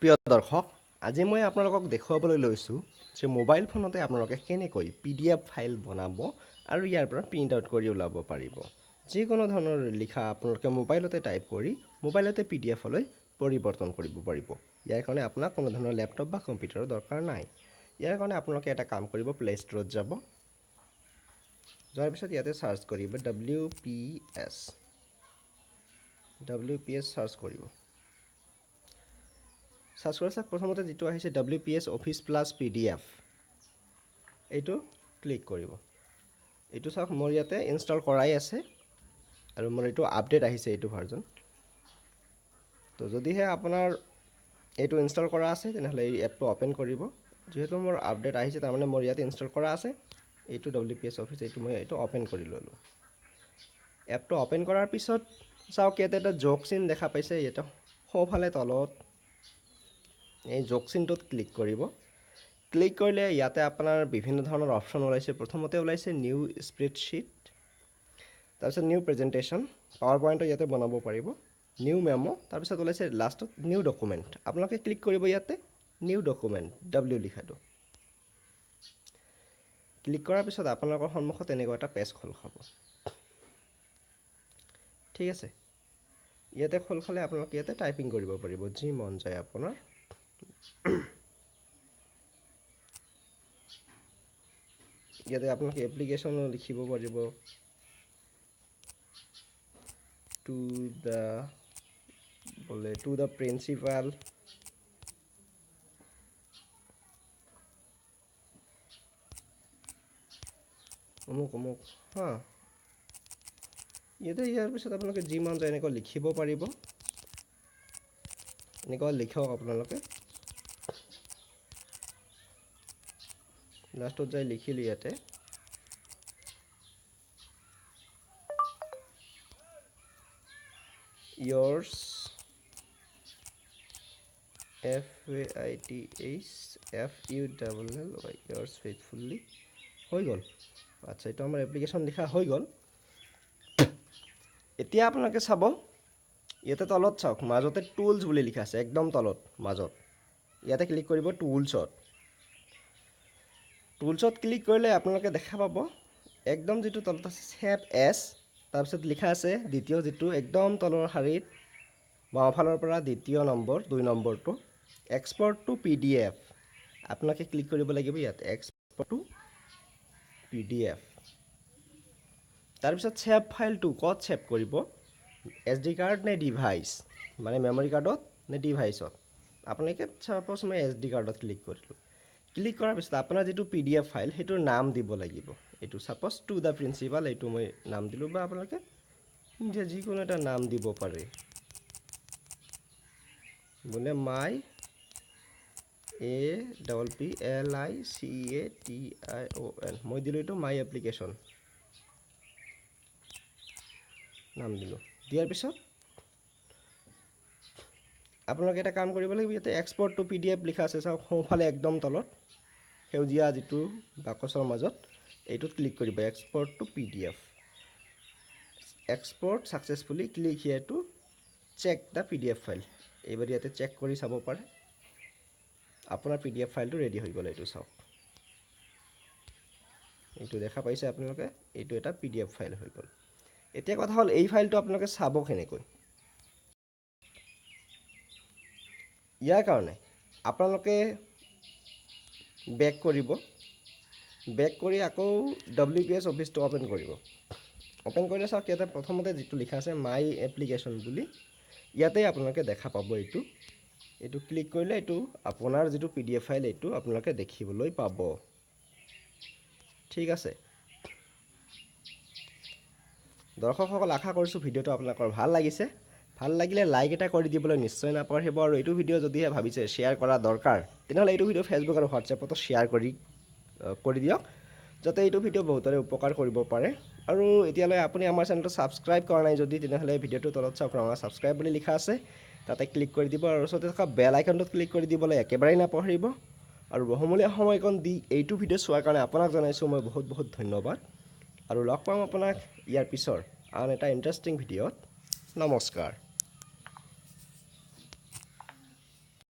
প্ৰিয় দৰ্শক, আজি মই আপোনালোকক দেখুৱাবলৈ লৈছোঁ যে মোবাইল ফোনতে আপোনালোকে কেনেকৈ PDF ফাইল বনাব আৰু ইয়াৰ পৰা প্ৰিণ্ট আউট কৰি ওলাব পাৰিব। যিকোনো ধৰণৰ লিখা আপোনালোকে মোবাইলতে টাইপ কৰি মোবাইলতে PDF লৈ পৰিৱৰ্তন কৰিব পাৰিব। ইয়াৰ কাৰণে আপোনাক কোনো ধৰণৰ লেপটপ বা কম্পিউটাৰৰ দৰকাৰ নাই। ইয়াৰ কাৰণে আপোনালোকে এটা কাম কৰিব, প্লে ষ্টৰত যাব। যোৱাৰ পিছত ইয়াতে চাৰ্চ কৰিব WPS চাৰ্চ কৰিব। চাৰ্চ কৰি চাওক, প্ৰথমতে যিটো আহিছে WPS অফিচ প্লাছ PDF, এইটো ক্লিক কৰিব। এইটো চাওক, মোৰ ইয়াতে ইনষ্টল কৰাই আছে আৰু মোৰ এইটো আপডেট আহিছে, এইটো ভাৰ্জন। তো যদিহে আপোনাৰ এইটো ইনষ্টল কৰা আছে তেনেহ'লে এই এপটো অ'পেন কৰিব। যিহেতু মোৰ আপডেট আহিছে তাৰমানে মোৰ ইয়াতে ইনষ্টল কৰা আছে। এইটো WPS অফিচ, মই এইটো অ'পেন কৰি ল'লোঁ। এপটো অ'পেন কৰাৰ পিছত চাওক, ইয়াতে এটা জক চিন দেখা পাইছে। ইয়াতে সোঁফালে তলত এই জক চিনটোত ক্লিক কৰিব। ক্লিক কৰিলে ইয়াতে আপোনাৰ বিভিন্ন ধৰণৰ অপশ্যন ওলাইছে। প্ৰথমতে ওলাইছে নিউ স্প্ৰেডশ্বীট, তাৰপিছত নিউ প্ৰেজেণ্টেশ্যন, পাৱাৰ পইণ্টৰ ইয়াতে বনাব পাৰিব, নিউ মেমো, তাৰপিছত ওলাইছে লাষ্টত নিউ ডকুমেণ্ট। আপোনালোকে ক্লিক কৰিব ইয়াতে নিউ ডকুমেণ্ট, W লিখাটো। ক্লিক কৰাৰ পিছত আপোনালোকৰ সন্মুখত এনেকুৱা এটা পেজ খোল খাব। ঠিক আছে, ইয়াতে খোল খালে আপোনালোকে ইয়াতে টাইপিং কৰিব পাৰিব যি মন যায় আপোনাৰ। ইয়াতে আপোনালোকে এপ্লিকেশ্যনো লিখিব পাৰিব। টু দ্য প্ৰিন্সিপাল, অমুক হা। ইয়াৰ পিছত আপোনালোকে যি মন যায় এনেকুৱা লিখিব পাৰিব। এনেকুৱা লিখক আপোনালোকে। লাষ্টত যাই লিখিলোঁ ইয়াতে yours FAITHFULLY, yours faithfully, হৈ গ'ল। আচ্ছা, এইটো আমাৰ এপ্লিকেশ্যন লিখা হৈ গ'ল। এতিয়া আপোনালোকে চাব, ইয়াতে তলত চাওক, মাজতে টুলছ বুলি লিখা আছে, একদম তলত মাজত। ইয়াতে ক্লিক কৰিব টুলছত ক্লিক কৰিলে আপোনালোকে দেখা পাব একদম যিটো তলত আছে ছেভ এছ, তাৰপিছত লিখা আছে দ্বিতীয় যিটো একদম তলৰ শাৰীত বাওঁফালৰ পৰা দ্বিতীয় নম্বৰ 2 নম্বৰটো এক্সপৰ্ট টু PDF। আপোনালোকে ক্লিক কৰিব লাগিব ইয়াতে এক্সপৰ্ট টু PDF। তাৰপিছত ছেভ ফাইলটো ক'ত ছেভ কৰিব, SD কাৰ্ড নে ডিভাইচ, মানে মেমৰি কাৰ্ডত নে ডিভাইচত। আপোনালোকে ছাপ'জ মই SD কাৰ্ডত ক্লিক কৰিলোঁ। ক্লিক কৰাৰ পিছত আপোনাৰ যিটো PDF ফাইল সেইটোৰ নাম দিব লাগিব। এইটো ছাপ'জ টু দ্য প্ৰিন্সিপাল, এইটো মই নাম দিলোঁ, বা আপোনালোকে যিকোনো এটা নাম দিব পাৰে। বোলে মাই APPLICATION, মই দিলোঁ এইটো মাই এপ্লিকেশ্যন নাম দিলোঁ। দিয়াৰ পিছত আপোনালোকে এটা কাম কৰিব লাগিব, ইয়াতে এক্সপৰ্ট টু PDF লিখা আছে, চাওক সোঁফালে একদম তলত সেউজীয়া যিটো বাকচৰ মাজত, এইটোত ক্লিক কৰিব export to PDF। Export successfully, click here to check the PDF file. এইবাৰ ইয়াতে চেক কৰি চাব পাৰে আপোনাৰ PDF ফাইলটো ৰেডি হৈ গ'ল। এইটো চাওক, এইটো দেখা পাইছে আপোনালোকে, এইটো এটা PDF ফাইল হৈ গ'ল। এতিয়া কথা হ'ল এই ফাইলটো আপোনালোকে চাব কেনেকৈ। ইয়াৰ কাৰণে আপোনালোকে বেক কৰিব, বেক কৰি আকৌ WPS অফিচটো অ'পেন কৰিব। অ'পেন কৰিলে চাওক, ইয়াতে প্ৰথমতে যিটো লিখা আছে মাই এপ্লিকেশ্যন বুলি, ইয়াতে আপোনালোকে দেখা পাব। এইটো ক্লিক কৰিলে এইটো আপোনাৰ যিটো PDF ফাইল এইটো আপোনালোকে দেখিবলৈ পাব। ঠিক আছে দৰ্শকসকল, আশা কৰিছোঁ ভিডিঅ'টো আপোনালোকৰ ভাল লাগিছে। ভাল লাগিলে লাইক এটা কৰি দিবলৈ নিশ্চয় নাপাহৰিব। আৰু এইটো ভিডিঅ' যদিহে ভাবিছে শ্বেয়াৰ কৰা দৰকাৰ, তেনেহ'লে এইটো ভিডিঅ' ফেচবুক আৰু হোৱাটছএপতো শ্বেয়াৰ কৰি দিয়ক, যাতে এইটো ভিডিঅ' বহুতৰে উপকাৰ কৰিব পাৰে। আৰু এতিয়ালৈ আপুনি আমাৰ চেনেলটো ছাবস্ক্ৰাইব কৰা নাই যদি, তেনেহ'লে ভিডিঅ'টোৰ তলত চাওক ৰঙা ছাবস্ক্ৰাইব বুলি লিখা আছে, তাতে ক্লিক কৰি দিব। আৰু ওচৰতে থকা বেল আইকনটোত ক্লিক কৰি দিবলৈ একেবাৰেই নাপাহৰিব। আৰু বহুমূলীয়া সময়কণ দি এইটো ভিডিঅ' চোৱাৰ কাৰণে আপোনাক জনাইছোঁ মই বহুত বহুত ধন্যবাদ। আৰু লগ পাম আপোনাক ইয়াৰ পিছৰ আন এটা ইণ্টাৰেষ্টিং ভিডিঅ'ত। নমস্কাৰ।